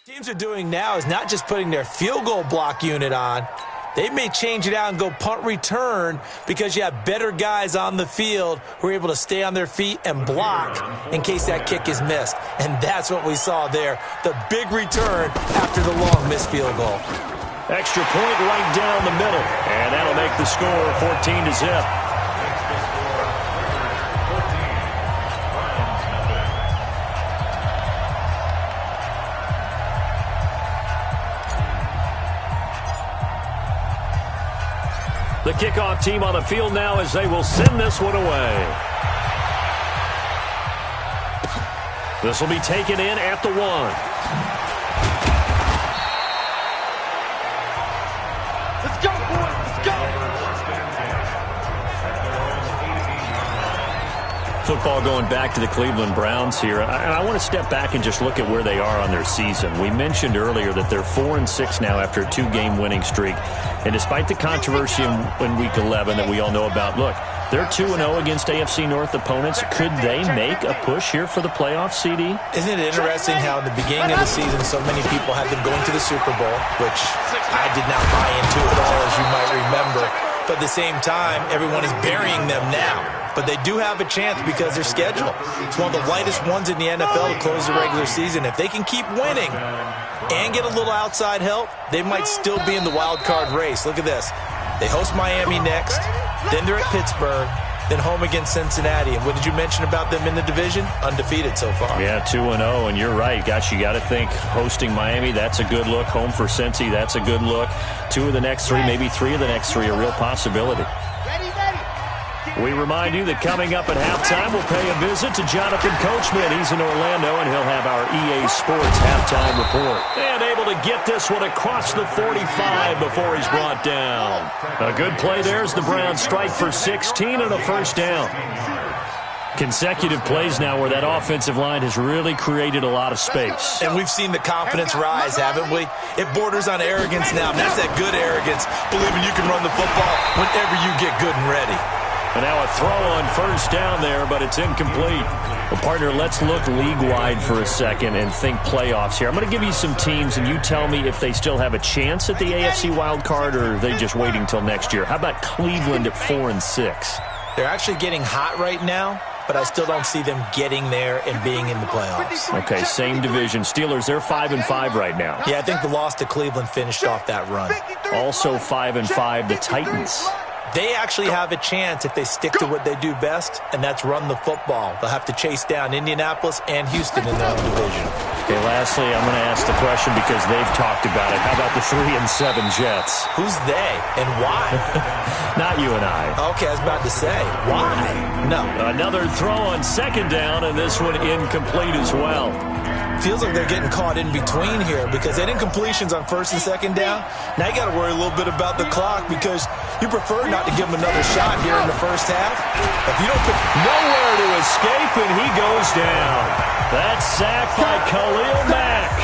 Teams are doing now is not just putting their field goal block unit on. They may change it out and go punt return because you have better guys on the field who are able to stay on their feet and block in case that kick is missed. And that's what we saw there, the big return after the long missed field goal. Extra point right down the middle, and that'll make the score 14-0. The kickoff team on the field now as they will send this one away. This will be taken in at the 1. Let's go, boys. Let's go. Football going back to the Cleveland Browns here. And I want to step back and just look at where they are on their season. We mentioned earlier that they're 4-6 now after a 2-game winning streak. And despite the controversy in Week 11 that we all know about, look, they're 2-0 against AFC North opponents. Could they make a push here for the playoffs, CD? Isn't it interesting how in the beginning of the season so many people had them going to the Super Bowl, which I did not buy into at all, as you might remember. But at the same time, everyone is burying them now. But they do have a chance because their schedule. It's one of the lightest ones in the NFL to close the regular season. If they can keep winning and get a little outside help, they might still be in the wild card race. Look at this. They host Miami next, then they're at Pittsburgh, then home against Cincinnati. And what did you mention about them in the division? Undefeated so far. Yeah, 2-0, and you're right. Gosh, you got to think hosting Miami, that's a good look. Home for Cincy, that's a good look. 2 of the next 3, maybe 3 of the next 3, a real possibility. We remind you that coming up at halftime, we'll pay a visit to Jonathan Coachman. He's in Orlando, and he'll have our EA Sports halftime report. And able to get this one across the 45 before he's brought down. A good play there as the Browns strike for 16 and a first down. Consecutive plays now where that offensive line has really created a lot of space. And we've seen the confidence rise, haven't we? It borders on arrogance now, and that's that good arrogance, believing you can run the football whenever you get good and ready. And now a throw on first down there, but it's incomplete. Well, partner, let's look league-wide for a second and think playoffs here. I'm going to give you some teams, and you tell me if they still have a chance at the AFC wild card, or are they just waiting till next year? How about Cleveland at 4-6? They're actually getting hot right now, but I still don't see them getting there and being in the playoffs. Okay, same division. Steelers, they're 5-5 right now. Yeah, I think the loss to Cleveland finished off that run. Also 5-5, the Titans. They actually have a chance if they stick to what they do best, and that's run the football. They'll have to chase down Indianapolis and Houston in their own division. Okay, lastly, I'm going to ask the question because they've talked about it. How about the 3-7 Jets? Who's they and why? Not you and I. Okay, I was about to say, why? No. Another throw on second down, and this one incomplete as well. Feels like they're getting caught in between here because they did incompletions on first and second down. Now you got to worry a little bit about the clock because you prefer not to give them another shot here in the first half. If you don't pick nowhere to escape, and he goes down. That's sacked by Khalil Mack.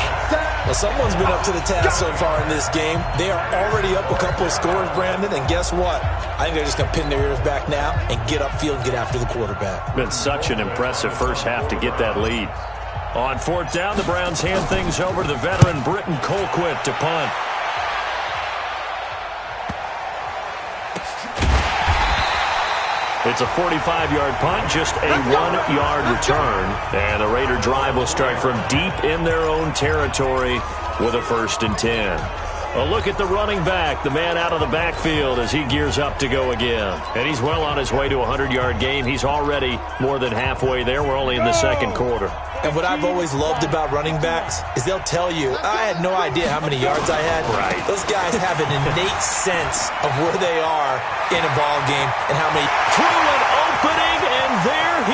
Well, someone's been up to the task so far in this game. They are already up a couple of scores, Brandon, and guess what? I think they're just going to pin their ears back now and get upfield and get after the quarterback. Been such an impressive first half to get that lead. On fourth down, the Browns hand things over to the veteran Britton Colquitt to punt. It's a 45-yard punt, just a 1-yard return. And the Raider drive will start from deep in their own territory with a 1st and 10. A look at the running back, the man out of the backfield as he gears up to go again. And he's well on his way to a 100-yard game. He's already more than halfway there. We're only in the second quarter. And what I've always loved about running backs is they'll tell you, I had no idea how many yards I had. Right. Those guys have an innate sense of where they are in a ball game and how many. Through an opening, and there he